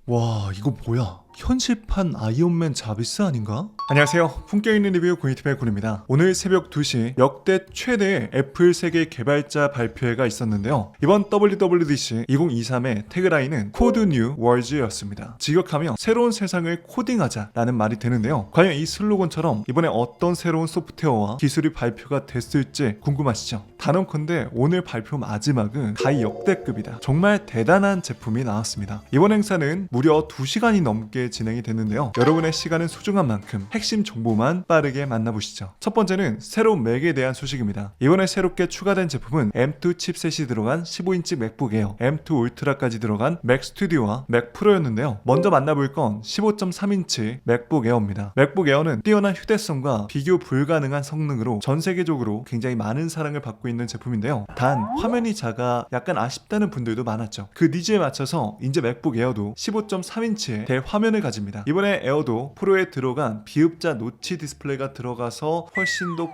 와, 이거 뭐야? 현실판 아이언맨 자비스 아닌가? 안녕하세요. 품격 있는 리뷰 고니티베 군입니다. 오늘 새벽 2시 역대 최대의 애플 세계 개발자 발표회가 있었는데요. 이번 WWDC 2023의 태그라인은 코드 뉴 월즈였습니다. 직역하며 새로운 세상을 코딩하자라는 말이 되는데요. 과연 이 슬로건처럼 이번에 어떤 새로운 소프트웨어와 기술이 발표가 됐을지 궁금하시죠? 단언컨대 오늘 발표 마지막은 가히 역대급이다. 정말 대단한 제품이 나왔습니다. 이번 행사는 무려 2시간이 넘게 진행이 됐는데요. 여러분의 시간은 소중한 만큼 핵심 정보만 빠르게 만나보시죠. 첫 번째는 새로운 맥에 대한 소식입니다. 이번에 새롭게 추가된 제품은 M2 칩셋이 들어간 15인치 맥북 에어, M2 울트라까지 들어간 맥 스튜디오와 맥 프로였는데요. 먼저 만나볼 건 15.3인치 맥북 에어입니다. 맥북 에어는 뛰어난 휴대성과 비교 불가능한 성능으로 전 세계적으로 굉장히 많은 사랑을 받고 있는 제품인데요. 단 화면이 작아 약간 아쉽다는 분들도 많았죠. 그 니즈에 맞춰서 이제 맥북 에어도 15.3인치의 대화면을 가집니다. 이번에 에어도 프로에 들어간 비읍자 노치 디스플레이가 들어가서 훨씬 더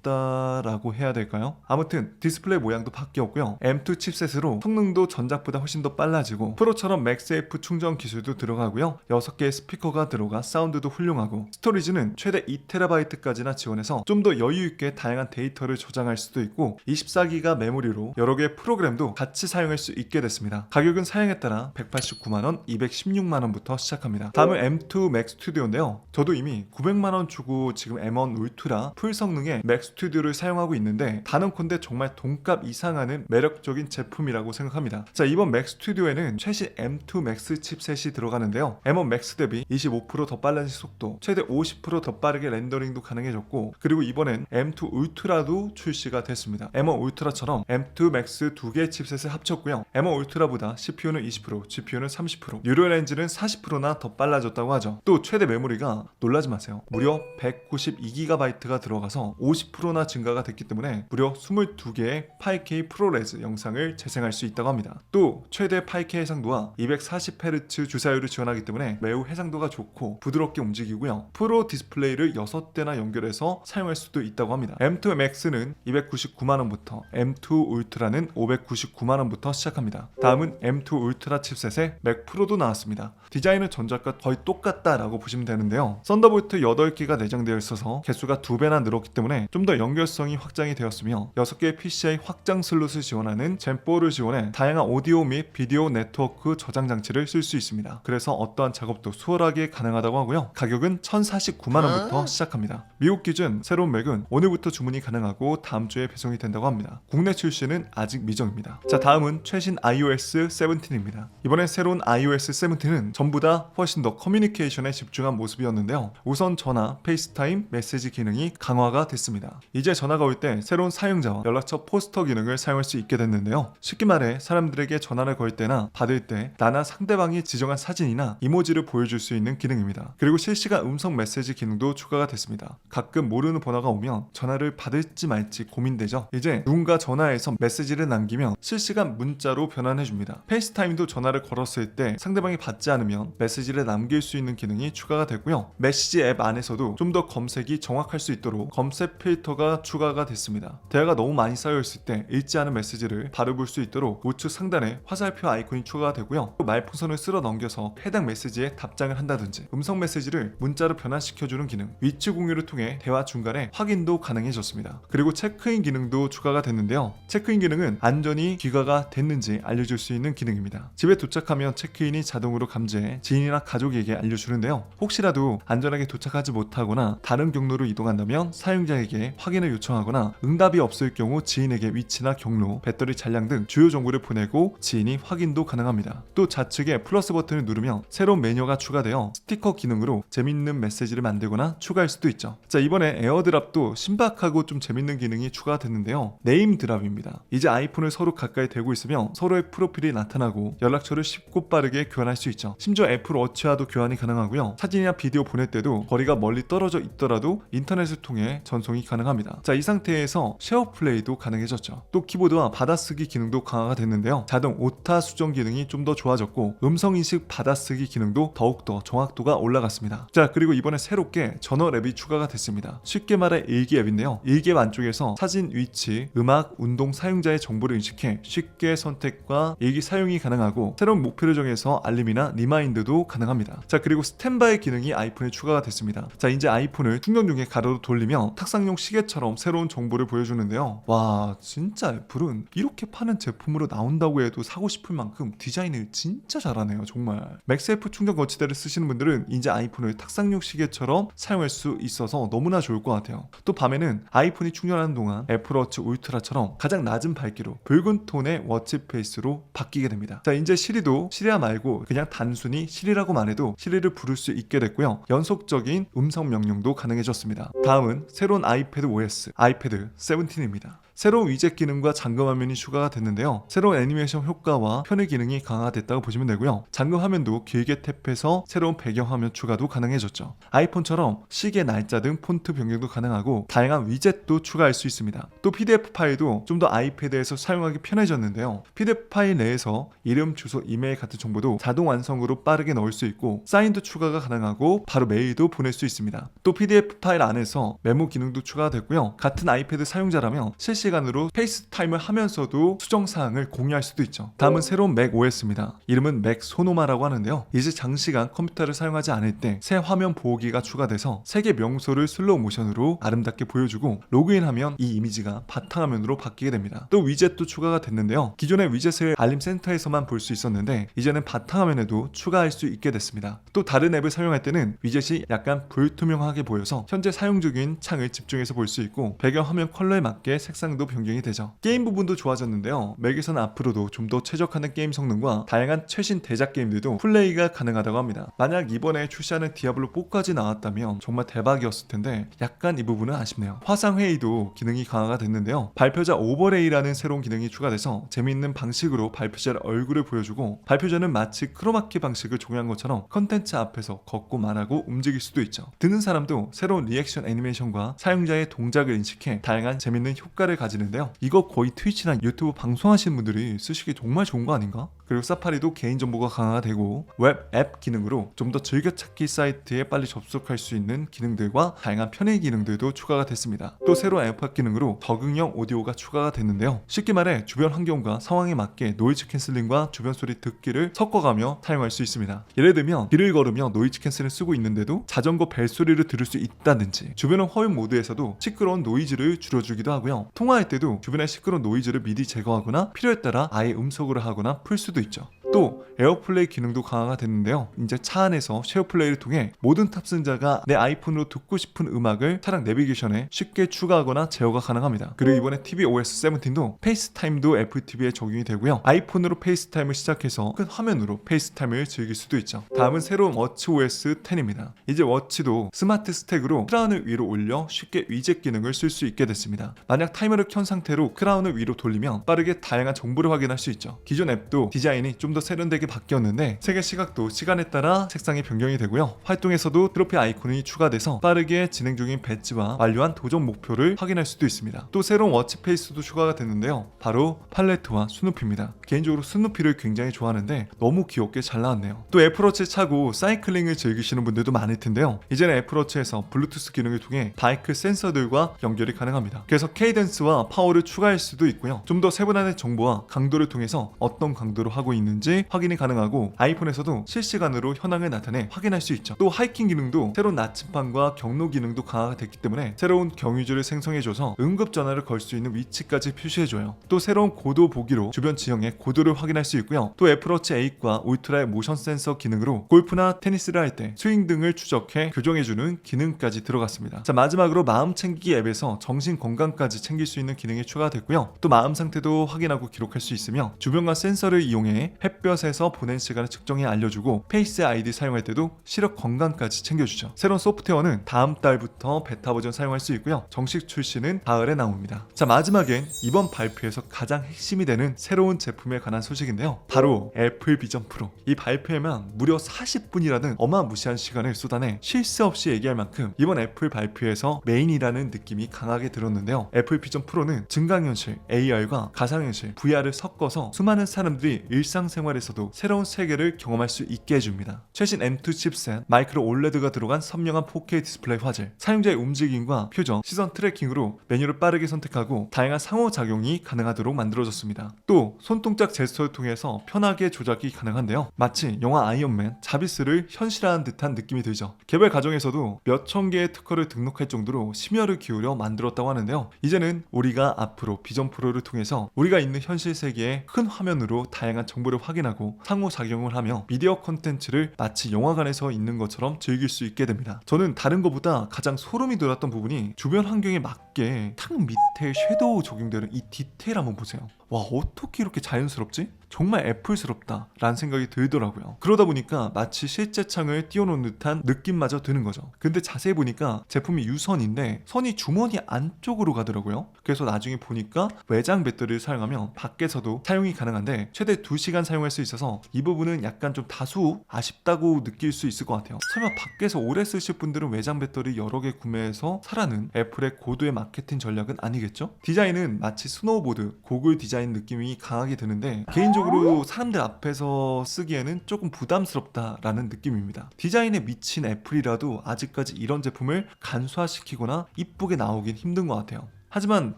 고급스럽다라고 해야 될까요? 아무튼 디스플레이 모양도 바뀌었고요. M2 칩셋으로 성능도 전작보다 훨씬 더 빨라지고 프로처럼 맥세이프 충전 기술도 들어가고요. 6개의 스피커가 들어가 사운드도 훌륭하고 스토리지는 최대 2TB까지나 지원해서 좀 더 여유있게 다양한 데이터를 저장할 수도 있고 24기가 메모리로 여러 개의 프로그램도 같이 사용할 수 있게 됐습니다. 가격은 사양에 따라 189만원, 216만원부터 시작합니다. 다음은 M2 맥 스튜디오인데요. 저도 이미 900만원 주고 지금 M1 울트라 풀 성능의 맥 스튜디오를 사용하고 있는데 단언컨대 정말 돈값 이상하는 매력적인 제품이라고 생각합니다. 자, 이번 맥 스튜디오에는 최신 M2 맥스 칩셋이 들어가는데요. M1 맥스 대비 25%더 빨라진 속도, 최대 50%더 빠르게 렌더링도 가능해졌고, 그리고 이번엔 M2 울트라도 출시가 됐습니다. M1 울트라처럼 M2 맥스 두 개의 칩셋을 합쳤고요. M1 울트라보다 CPU는 20%, GPU는 30%, 뉴럴 엔진은 40%나 더 빨라졌다고 하죠. 또 최대 메모리가 놀라지 마세요. 무려 192GB가 들어가서 50%나 증가가 됐기 때문에 무려 22개의 8K 프로레즈 영상을 재생할 수 있다고 합니다. 또 최대 8K 해상도와 240Hz 주사율을 지원하기 때문에 매우 해상도가 좋고 부드럽게 움직이고요. 프로 디스플레이를 6대나 연결해서 사용할 수도 있다고 합니다. M2 맥스는 299만원부터, M2 울트라는 599만원부터 시작합니다. 다음은 M2 울트라 칩셋에 맥 프로도 나왔습니다. 디자인은 전작과 거의 똑같다라고 보시면 되는데요. 썬더볼트 8개가 내장되어 있어서 개수가 2배나 늘었기 때문에 좀 더 연결성이 확장이 되었으며 6개의 PCI 확장 슬롯을 지원하는 젠4를 지원해 다양한 오디오 및 비디오 네트워크 저장 장치를 쓸 수 있습니다. 그래서 어떠한 작업도 수월하게 가능하다고 하고요. 가격은 1049만원부터 시작합니다. 미국 기준 새로운 맥은 오늘부터 주문이 가능하고 다음 주에 배송이 된다고 합니다. 국내 출시는 아직 미정입니다. 자, 다음은 최신 iOS 17입니다. 이번에 새로운 iOS 17은 전부 다 훨씬 더 커뮤니케이션에 집중한 모습이었는데요. 우선 전화, 페이스타임, 메시지 기능이 강화가 됐습니다. 이제 전화가 올 때 새로운 사용자와 연락처 포스터 기능을 사용할 수 있게 됐는데요. 쉽게 말해 사람들에게 전화를 걸 때나 받을 때 나나 상대방이 지정한 사진이나 이모지를 보여줄 수 있는 기능입니다. 그리고 실시간 음성 메시지 기능도 추가가 됐습니다. 가끔 모르는 번호가 오면 전화를 받을지 말지 고민되죠. 이제 누군가 전화해서 메시지를 남기면 실시간 문자로 변환해줍니다. 페이스타임도 전화를 걸었을 때 상대방이 받지 않으면 메시지를 남길 수 있는 기능이 추가가 됐고요. 메시지 앱 안에서도 좀 더 검색이 정확할 수 있도록 검색 필터가 추가가 됐습니다. 대화가 너무 많이 쌓여있을 때 읽지 않은 메시지를 바로 볼 수 있도록 우측 상단에 화살표 아이콘이 추가가 되고요. 말풍선을 쓸어 넘겨서 해당 메시지에 답장을 한다든지 음성 메시지를 문자로 변환시켜주는 기능, 위치 공유를 통해 대화 중간에 확인도 가능해졌습니다. 그리고 체크인 기능도 추가가 됐는데요. 체크인 기능은 안전이 귀가가 됐는지 알려줄 수 있는 기능입니다. 집에 도착하면 체크인이 자동으로 감지해 지인이나 가족에게 알려주는데요. 혹시라도 안전하게 도착하지 못하거나 다른 경로로 이동한다면 사용자에게 확인을 요청하거나 응답이 없을 경우 지인에게 위치나 경로, 배터리 잔량 등 주요 정보를 보내고 지인이 확인도 가능합니다. 또 좌측에 플러스 버튼을 누르면 새로운 메뉴가 추가되어 스티커 기능으로 재밌는 메시지를 만들거나 추가할 수도 있죠. 자, 이번에 에어드랍도 신박하고 좀 재밌는 기능이 추가가 됐는데요. 네임 드랍입니다. 이제 아이폰을 서로 가까이 대고 있으면 서로의 프로필이 나타나고 연락처를 쉽고 빠르게 교환할 수 있죠. 심지어 애플워치와도 교환이 가능하고요. 사진이나 비디오 보낼 때도 거리가 멀리 떨어져 있더라도 인터넷을 통해 전송이 가능합니다. 자, 이 상태에서 쉐어 플레이도 가능해졌죠. 또 키보드와 받아쓰기 기능도 강화가 됐는데요. 자동 오타 수정 기능이 좀 더 좋아졌고 음성인식 받아쓰기 기능도 더욱더 정확도가 올라갔습니다. 자, 그리고 이번에 새롭게 전원 앱이 추가가 됐습니다. 쉽게 말해 일기 앱인데요. 일기 앱 안쪽에서 사진, 위치, 음악, 운동, 사용자의 정보를 인식해 쉽게 선택과 일기 사용이 가능하고 새로운 목표를 정해서 알림이나 리마인드도 가능합니다. 자, 그리고 스탠바이 기능이 아이폰에 추가가 됐습니다. 자, 이제 아이폰을 충전 중에 가로로 돌리며 탁상용 시계처럼 새로운 정보를 보여주는데요. 와, 진짜 애플은 이렇게 파는 제품으로 나온다고 해도 사고 싶을 만큼 디자인을 진짜 잘하네요. 정말. 맥세이프 충전 거치대를 쓰시는 분들은 이제 아이폰을 탁상용 시계처럼 사용할 수 있어서 너무나 좋을 것 같아요. 또 밤에는 아이폰이 충전하는 동안 애플워치 울트라처럼 가장 낮은 밝기로 붉은 톤의 워치 페이스로 바뀌게 됩니다. 자, 이제 시리도 시리아 말고 그냥 단순히 시리라고만 해도 시리를 부를 수 있게 됐고요. 연속적인 음성 명령도 가능해졌습니다. 다음은 새로운 아이패드 OS, 아이패드 17입니다. 새로운 위젯 기능과 잠금 화면이 추가가 됐는데요. 새로운 애니메이션 효과와 편의 기능이 강화됐다고 보시면 되고요. 잠금 화면도 길게 탭해서 새로운 배경 화면 추가도 가능해졌죠. 아이폰처럼 시계 날짜 등 폰트 변경도 가능하고 다양한 위젯도 추가할 수 있습니다. 또 PDF 파일도 좀 더 아이패드에서 사용하기 편해졌는데요. PDF 파일 내에서 이름, 주소, 이메일 같은 정보도 자동 완성으로 빠르게 넣을 수 있고 사인도 추가가 가능하고 바로 메일도 보낼 수 있습니다. 또 PDF 파일 안에서 메모 기능도 추가가 됐고요. 같은 아이패드 사용자라면 실시간으로 페이스타임을 하면서도 수정사항을 공유할 수도 있죠. 다음은 새로운 맥 OS입니다. 이름은 맥 소노마라고 하는데요. 이제 장시간 컴퓨터를 사용하지 않을 때 새 화면 보호기가 추가돼서 세계 명소를 슬로우 모션으로 아름답게 보여주고 로그인하면 이 이미지가 바탕화면으로 바뀌게 됩니다. 또 위젯도 추가가 됐는데요. 기존의 위젯을 알림 센터에서만 볼 수 있었는데 이제는 바탕화면에도 추가할 수 있게 됐습니다. 또 다른 앱을 사용할 때는 위젯이 약간 불투명하게 보여서 현재 사용 중인 창을 집중해서 볼 수 있고 배경 화면 컬러에 맞게 색상도 변경이 되죠. 게임 부분도 좋아졌는데요. 맥에서는 앞으로도 좀 더 최적화된 게임 성능과 다양한 최신 대작 게임들도 플레이가 가능하다고 합니다. 만약 이번에 출시하는 디아블로 4까지 나왔다면 정말 대박이었을 텐데 약간 이 부분은 아쉽네요. 화상회의도 기능이 강화가 됐는데요. 발표자 오버레이라는 새로운 기능이 추가돼서 재미있는 방식으로 발표자의 얼굴을 보여주고 발표자는 마치 크로마키 방식을 적용한 것처럼 컨텐츠 앞에서 걷고 말하고 움직일 수도 있죠. 듣는 사람도 새로운 리액션 애니메이션과 사용자의 동작을 인식해 다양한 재밌는 효과를 가지는데요. 이거 거의 트위치나 유튜브 방송하시는 분들이 쓰시기 정말 좋은 거 아닌가? 그리고 사파리도 개인정보가 강화가 되고 웹 앱 기능으로 좀 더 즐겨찾기 사이트에 빨리 접속할 수 있는 기능들과 다양한 편의 기능들도 추가가 됐습니다. 또 새로운 에어팟 기능으로 적응형 오디오가 추가가 됐는데요. 쉽게 말해 주변 환경과 상황에 맞게 노이즈 캔슬링과 주변 소리 듣기를 섞어가며 사용할 수 있습니다. 예를 들면 길을 걸으며 노이즈 캔슬을 쓰고 있는데도 자전거 벨소리를 들을 수 있다든지 주변은 허용 모드에서도 시끄러운 노이즈를 줄여주기도 하고요. 통화할 때도 주변의 시끄러운 노이즈를 미리 제거하거나 필요에 따라 아예 음속으로 하거나 풀 수도 있죠. 또 에어플레이 기능도 강화가 됐는데요. 이제 차 안에서 쉐어플레이를 통해 모든 탑승자가 내 아이폰으로 듣고 싶은 음악을 차량 내비게이션에 쉽게 추가하거나 제어가 가능합니다. 그리고 이번에 tvOS 17도 페이스타임도 애플 TV에 적용이 되고요. 아이폰으로 페이스타임을 시작해서 큰 화면으로 페이스타임을 즐길 수도 있죠. 다음은 새로운 워치OS 10입니다. 이제 워치도 스마트 스택으로 크라운을 위로 올려 쉽게 위젯 기능을 쓸 수 있게 됐습니다. 만약 타이머를 켠 상태로 크라운을 위로 돌리면 빠르게 다양한 정보를 확인할 수 있죠. 기존 앱도 디자인이 좀 더 세련되게 바뀌었는데 색의 시각도 시간에 따라 색상이 변경이 되고요. 활동에서도 트로피 아이콘이 추가돼서 빠르게 진행 중인 배지와 완료한 도전 목표를 확인할 수도 있습니다. 또 새로운 워치 페이스도 추가가 됐는데요. 바로 팔레트와 스누피입니다. 개인적으로 스누피를 굉장히 좋아하는데 너무 귀엽게 잘 나왔네요. 또 애플워치 차고 사이클링을 즐기시는 분들도 많을 텐데요. 이제는 애플워치에서 블루투스 기능을 통해 바이크 센서들과 연결이 가능합니다. 그래서 케이던스와 파워를 추가할 수도 있고요. 좀 더 세분화된 정보와 강도를 통해서 어떤 강도로 하고 있는지 확인이 가능하고 아이폰에서도 실시간으로 현황을 나타내 확인할 수 있죠. 또 하이킹 기능도 새로운 나침반과 경로 기능도 강화가 됐기 때문에 새로운 경유지를 생성해줘서 응급 전화를 걸 수 있는 위치까지 표시해줘요. 또 새로운 고도 보기로 주변 지형의 고도를 확인할 수 있고요. 또 애플워치 8과 울트라의 모션 센서 기능으로 골프나 테니스를 할 때 스윙 등을 추적해 교정해주는 기능까지 들어갔습니다. 자, 마지막으로 마음 챙기기 앱에서 정신 건강까지 챙길 수 있는 기능이 추가됐고요. 또 마음 상태도 확인하고 기록할 수 있으며 주변과 센서를 이용해 햇볕에서 보낸 시간을 측정해 알려주고 페이스 아이디 사용할 때도 시력 건강까지 챙겨주죠. 새로운 소프트웨어는 다음 달부터 베타 버전 사용할 수 있고요. 정식 출시는 가을에 나옵니다. 자, 마지막엔 이번 발표에서 가장 핵심이 되는 새로운 제품에 관한 소식인데요. 바로 애플 비전 프로. 이 발표에만 무려 40분이라는 어마무시한 시간을 쏟아내 쉴 새 없이 얘기할 만큼 이번 애플 발표에서 메인이라는 느낌이 강하게 들었는데요. 애플 비전 프로는 증강현실, AR과 가상현실, VR을 섞어서 수많은 사람들이 일상생활에서도 새로운 세계를 경험할 수 있게 해줍니다. 최신 M2 칩셋, 마이크로 올레드가 들어간 선명한 4K 디스플레이 화질, 사용자의 움직임과 표정, 시선 트래킹으로 메뉴를 빠르게 선택하고 다양한 상호작용이 가능하도록 만들어졌습니다. 또 손동작 제스처를 통해서 편하게 조작이 가능한데요. 마치 영화 아이언맨 자비스를 현실화한 듯한 느낌이 들죠. 개발 과정에서도 몇천 개의 특허를 등록할 정도로 심혈을 기울여 만들었다고 하는데요. 이제는 우리가 앞으로 비전 프로를 통해서 우리가 있는 현실 세계의 큰 화면으로 다양한 정보를 확인하고 상호작용을 하며 미디어 콘텐츠를 마치 영화관에서 있는 것처럼 즐길 수 있게 됩니다. 저는 다른 것보다 가장 소름이 돋았던 부분이 주변 환경에 맞게 탁 밑에 섀도우 적용되는 이 디테일 한번 보세요. 와, 어떻게 이렇게 자연스럽지? 정말 애플스럽다 라는 생각이 들더라고요. 그러다 보니까 마치 실제 창을 띄워놓은 듯한 느낌마저 드는 거죠. 근데 자세히 보니까 제품이 유선인데 선이 주머니 안쪽으로 가더라고요. 그래서 나중에 보니까 외장 배터리를 사용하면 밖에서도 사용이 가능한데 최대 2시간 사용할 수 있어서 이 부분은 약간 좀 다소 아쉽다고 느낄 수 있을 것 같아요. 설마 밖에서 오래 쓰실 분들은 외장 배터리 여러 개 구매해서 사라는 애플의 고도의 마케팅 전략은 아니겠죠? 디자인은 마치 스노우보드, 고글 디자인 느낌이 강하게 드는데 개인적으로 사람들 앞에서 쓰기에는 조금 부담스럽다라는 느낌입니다. 디자인에 미친 애플이라도 아직까지 이런 제품을 간소화시키거나 이쁘게 나오긴 힘든 것 같아요. 하지만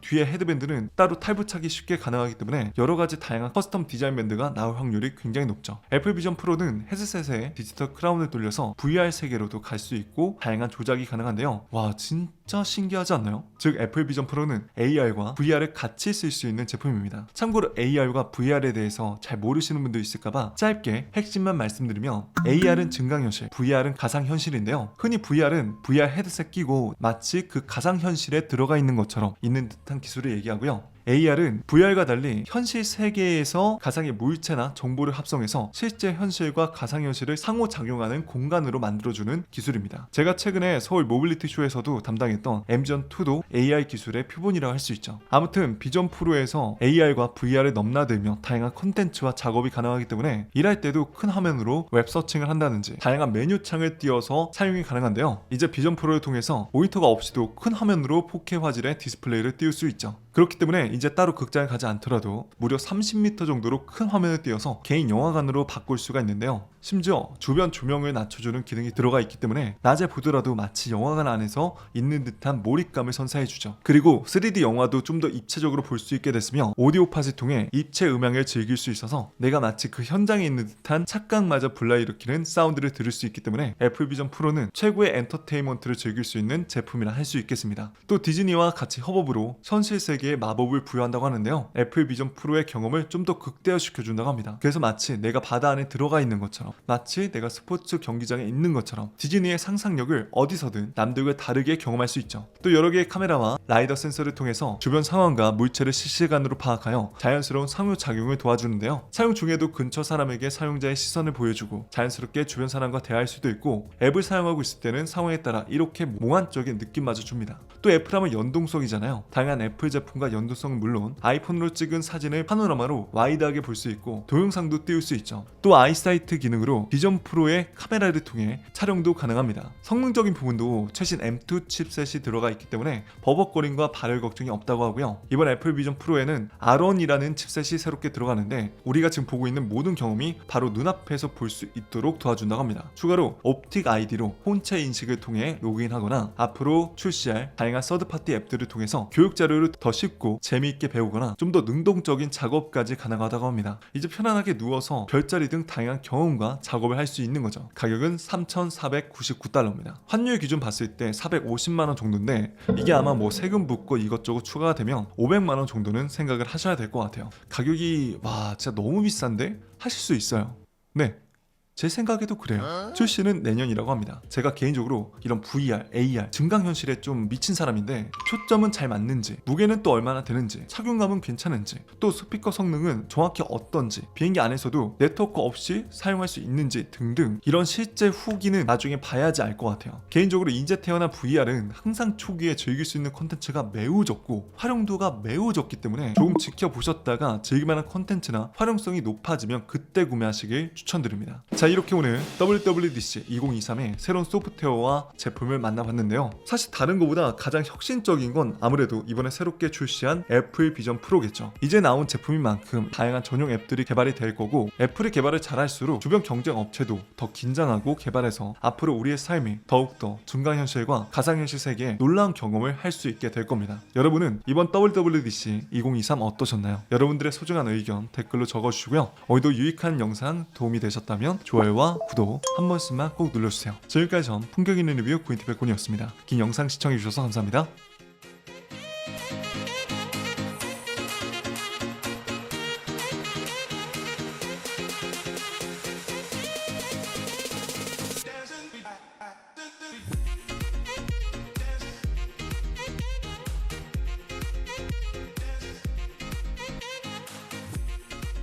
뒤에 헤드밴드는 따로 탈부착이 쉽게 가능하기 때문에 여러가지 다양한 커스텀 디자인 밴드가 나올 확률이 굉장히 높죠. 애플 비전 프로는 헤드셋에 디지털 크라운을 돌려서 VR 세계로도 갈 수 있고 다양한 조작이 가능한데요. 와, 진짜 신기하지 않나요? 즉 애플 비전 프로는 AR과 VR을 같이 쓸 수 있는 제품입니다. 참고로 AR과 VR에 대해서 잘 모르시는 분도 있을까봐 짧게 핵심만 말씀드리면 AR은 증강현실, VR은 가상현실인데요. 흔히 VR은 VR 헤드셋 끼고 마치 그 가상현실에 들어가 있는 것처럼 있는 듯한 기술을 얘기하고요. AR은 VR과 달리 현실 세계에서 가상의 물체나 정보를 합성해서 실제 현실과 가상현실을 상호작용하는 공간으로 만들어주는 기술입니다. 제가 최근에 서울 모빌리티 쇼에서도 담당했던 엠비전2도 AR 기술의 표본이라고 할 수 있죠. 아무튼 비전 프로에서 AR과 VR을 넘나들며 다양한 콘텐츠와 작업이 가능하기 때문에 일할 때도 큰 화면으로 웹 서칭을 한다든지 다양한 메뉴 창을 띄워서 사용이 가능한데요. 이제 비전 프로를 통해서 모니터가 없이도 큰 화면으로 4K 화질의 디스플레이를 띄울 수 있죠. 그렇기 때문에 이제 따로 극장에 가지 않더라도 무려 30m 정도로 큰 화면을 띄워서 개인 영화관으로 바꿀 수가 있는데요. 심지어 주변 조명을 낮춰주는 기능이 들어가 있기 때문에 낮에 보더라도 마치 영화관 안에서 있는 듯한 몰입감을 선사해주죠. 그리고 3D 영화도 좀 더 입체적으로 볼 수 있게 됐으며 오디오 팟을 통해 입체 음향을 즐길 수 있어서 내가 마치 그 현장에 있는 듯한 착각마저 불러일으키는 사운드를 들을 수 있기 때문에 애플 비전 프로는 최고의 엔터테인먼트를 즐길 수 있는 제품이라 할 수 있겠습니다. 또 디즈니와 같이 협업으로 현실 세계에 마법을 부여한다고 하는데요. 애플 비전 프로의 경험을 좀 더 극대화시켜준다고 합니다. 그래서 마치 내가 바다 안에 들어가 있는 것처럼, 마치 내가 스포츠 경기장에 있는 것처럼 디즈니의 상상력을 어디서든 남들과 다르게 경험할 수 있죠. 또 여러 개의 카메라와 라이더 센서를 통해서 주변 상황과 물체를 실시간으로 파악하여 자연스러운 상호작용을 도와주는데요. 사용 중에도 근처 사람에게 사용자의 시선을 보여주고 자연스럽게 주변 사람과 대화할 수도 있고, 앱을 사용하고 있을 때는 상황에 따라 이렇게 몽환적인 느낌마저 줍니다. 또 애플하면 연동성이잖아요. 다양한 애플 제품과 연동성은 물론 아이폰으로 찍은 사진을 파노라마로 와이드하게 볼 수 있고 동영상도 띄울 수 있죠. 또 아이사이트 기능으로 비전 프로의 카메라를 통해 촬영도 가능합니다. 성능적인 부분도 최신 M2 칩셋이 들어가 있기 때문에 버벅거림과 발열 걱정이 없다고 하고요. 이번 애플 비전 프로에는 R1이라는 칩셋이 새롭게 들어가는데 우리가 지금 보고 있는 모든 경험이 바로 눈앞에서 볼 수 있도록 도와준다고 합니다. 추가로 옵틱 아이디로 혼체 인식을 통해 로그인하거나 앞으로 출시할 다양한 서드파티 앱들을 통해서 교육 자료를 더 쉽고 재미있게 배우거나 좀 더 능동적인 작업까지 가능하다고 합니다. 이제 편안하게 누워서 별자리 등 다양한 경험과 작업을 할 수 있는 거죠. 가격은 3,499달러입니다. 환율 기준 봤을 때 450만원 정도인데 이게 아마 뭐 세금 붙고 이것저것 추가가 되면 500만원 정도는 생각을 하셔야 될 것 같아요. 가격이 와 진짜 너무 비싼데 하실 수 있어요. 네, 제 생각에도 그래요. 출시는 내년이라고 합니다. 제가 개인적으로 이런 VR, AR, 증강현실에 좀 미친 사람인데 초점은 잘 맞는지, 무게는 또 얼마나 되는지, 착용감은 괜찮은지, 또 스피커 성능은 정확히 어떤지, 비행기 안에서도 네트워크 없이 사용할 수 있는지 등등 이런 실제 후기는 나중에 봐야지 알 것 같아요. 개인적으로 이제 태어난 VR은 항상 초기에 즐길 수 있는 콘텐츠가 매우 적고 활용도가 매우 적기 때문에 조금 지켜보셨다가 즐길만한 콘텐츠나 활용성이 높아지면 그때 구매하시길 추천드립니다. 자, 이렇게 오늘 WWDC 2023의 새로운 소프트웨어와 제품을 만나봤는데요. 사실 다른 것보다 가장 혁신적인 건 아무래도 이번에 새롭게 출시한 애플 비전 프로겠죠. 이제 나온 제품인 만큼 다양한 전용 앱들이 개발이 될 거고, 애플이 개발을 잘할수록 주변 경쟁 업체도 더 긴장하고 개발해서 앞으로 우리의 삶이 더욱더 증강현실과 가상현실 세계에 놀라운 경험을 할 수 있게 될 겁니다. 여러분은 이번 WWDC 2023 어떠셨나요? 여러분들의 소중한 의견 댓글로 적어주시고요. 오늘도 유익한 영상 도움이 되셨다면 좋아요와 구독 한 번씩만 꼭 눌러주세요. 지금까지 전 품격 있는 리뷰 고인티베 곤이었습니다. 긴 영상 시청해주셔서 감사합니다.